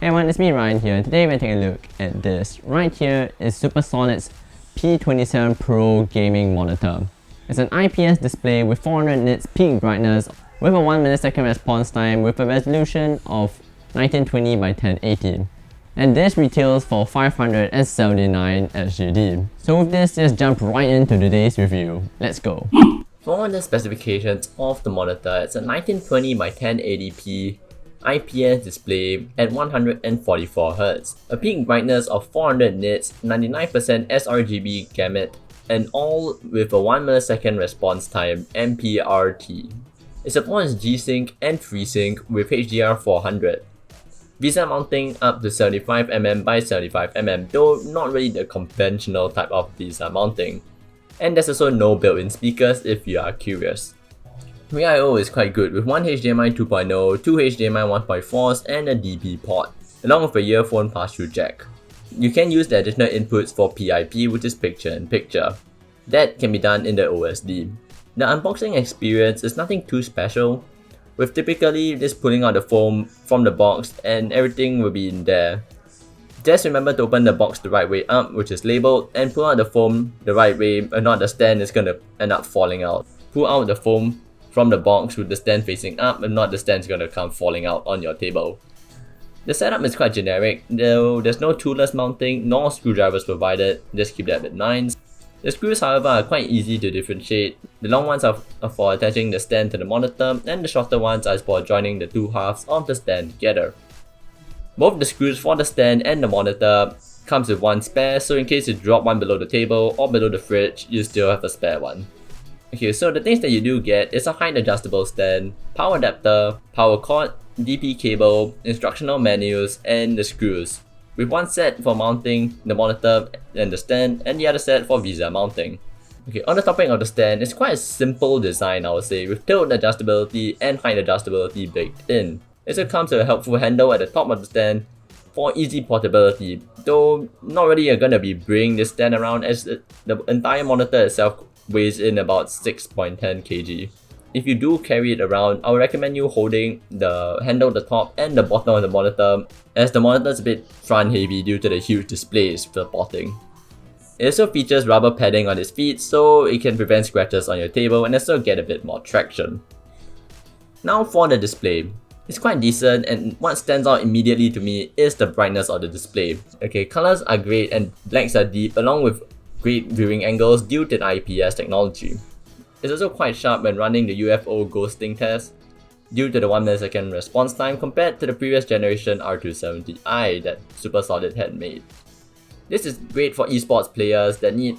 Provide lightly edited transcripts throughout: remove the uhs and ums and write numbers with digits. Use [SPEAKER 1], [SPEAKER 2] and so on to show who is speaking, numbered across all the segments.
[SPEAKER 1] Hey everyone, it's me Ryan here. Today we're taking a look at this. Right here is Supersolid's P27Pro Gaming monitor. It's an IPS display with 400 nits peak brightness with a 1 millisecond response time with a resolution of 1920 by 1080. And this retails for 579 SGD. So with this, let's jump right into today's review. Let's go.
[SPEAKER 2] For the specifications of the monitor, it's a 1920 by 1080p IPS display at 144Hz, a peak brightness of 400 nits, 99% sRGB gamut, and all with a 1 millisecond response time MPRT. It supports G-Sync and FreeSync with HDR400. VESA mounting up to 75mm by 75mm, though not really the conventional type of VESA mounting. And there's also no built-in speakers if you are curious. I/O is quite good with one HDMI 2.0, two HDMI 1.4s, and a DP port, along with a earphone pass-through jack. You can use the additional inputs for PIP, which is picture-in-picture. That can be done in the OSD. The unboxing experience is nothing too special, with typically just pulling out the foam from the box and everything will be in there. Just remember to open the box the right way up, which is labeled, and pull out the foam the right way, or not the stand is gonna end up falling out. Pull out the foam from the box with the stand facing up, and not the stand is gonna come falling out on your table. The setup is quite generic, though there's no toolless mounting nor screwdrivers provided, just keep that in mind. The screws, however, are quite easy to differentiate. The long ones are for attaching the stand to the monitor, and the shorter ones are for joining the two halves of the stand together. Both the screws for the stand and the monitor comes with one spare, so in case you drop one below the table or below the fridge, you still have a spare one. Okay, so the things that you do get is a height adjustable stand, power adapter, power cord, DP cable, instructional menus, and the screws, with one set for mounting the monitor and the stand, and the other set for VESA mounting. Okay, on the topic of the stand, it's quite a simple design, I would say, with tilt adjustability and height adjustability baked in. It also comes with a helpful handle at the top of the stand for easy portability, though not really gonna be bringing this stand around as the entire monitor itself weighs in about 6.10 kg. If you do carry it around, I would recommend you holding the handle at the top and the bottom of the monitor, as the monitor is a bit front heavy due to the huge displays supporting. It also features rubber padding on its feet, so it can prevent scratches on your table and also get a bit more traction. Now for the display. It's quite decent, and what stands out immediately to me is the brightness of the display. Okay, colors are great and blacks are deep, along with great viewing angles due to the IPS technology. It's also quite sharp when running the UFO ghosting test due to the 1 millisecond response time compared to the previous generation R270i that Supersolid had made. This is great for esports players that need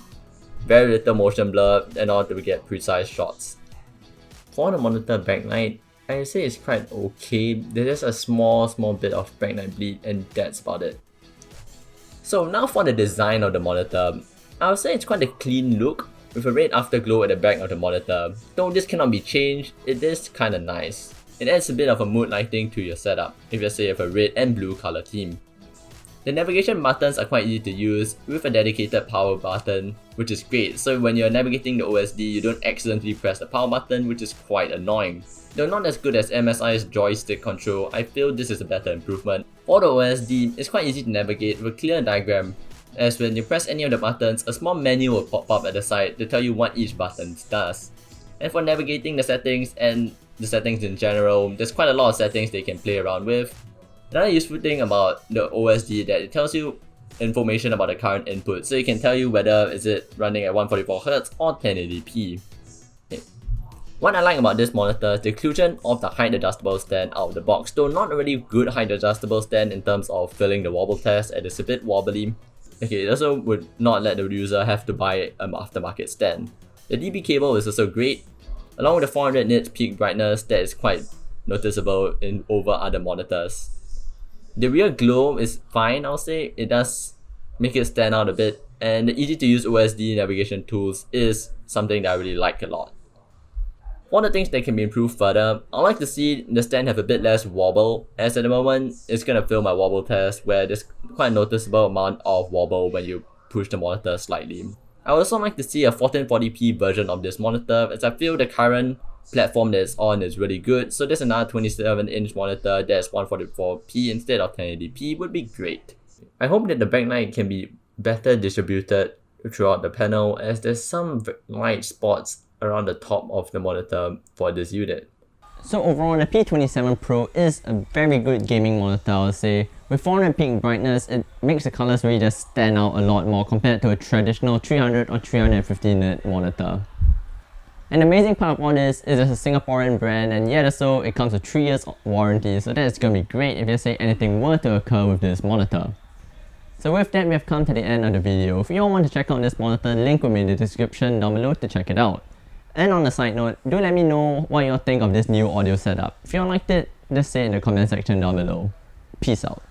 [SPEAKER 2] very little motion blur in order to get precise shots. For the monitor backlight, I would say it's quite okay. There's just a small bit of backlight bleed, and that's about it. So now for the design of the monitor, I would say it's quite a clean look with a red afterglow at the back of the monitor. Though this cannot be changed, it is kinda nice. It adds a bit of a mood lighting to your setup if you say you have a red and blue color theme. The navigation buttons are quite easy to use with a dedicated power button, which is great, so when you're navigating the OSD you don't accidentally press the power button, which is quite annoying. Though not as good as MSI's joystick control, I feel this is a better improvement. For the OSD, it's quite easy to navigate with a clear diagram, as when you press any of the buttons, a small menu will pop up at the side to tell you what each button does. And for navigating the settings and the settings in general, there's quite a lot of settings they can play around with. Another useful thing about the OSD that it tells you information about the current input, so it can tell you whether is it running at 144Hz or 1080p. Okay. What I like about this monitor is the inclusion of the height adjustable stand out of the box, though not a really good height adjustable stand in terms of filling the wobble test, and it's a bit wobbly. Okay, it also would not let the user have to buy an aftermarket stand. The DP cable is also great, along with the 400 nits peak brightness that is quite noticeable over other monitors. The rear glow is fine, I'll say. It does make it stand out a bit, and the easy to use OSD navigation tools is something that I really like a lot. One of the things that can be improved further, I'd like to see the stand have a bit less wobble, as at the moment it's gonna fail my wobble test where there's quite a noticeable amount of wobble when you push the monitor slightly. I would also like to see a 1440p version of this monitor, as I feel the current platform that it's on is really good. So there's another 27-inch monitor that's 144p instead of 1080p would be great. I hope that the backlight can be better distributed throughout the panel, as there's some light spots around the top of the monitor for this unit.
[SPEAKER 1] So overall, the P27 Pro is a very good gaming monitor, I would say. With 400 peak brightness, it makes the colors really just stand out a lot more compared to a traditional 300 or 350 nit monitor. And the amazing part of all this is it's a Singaporean brand, and yet also it comes with 3 years warranty, so that's going to be great if you say anything were to occur with this monitor. So with that, we have come to the end of the video. If you all want to check out this monitor, link will be in the description down below to check it out. And on a side note, do let me know what you all think of this new audio setup. If you all liked it, just say it in the comment section down below. Peace out.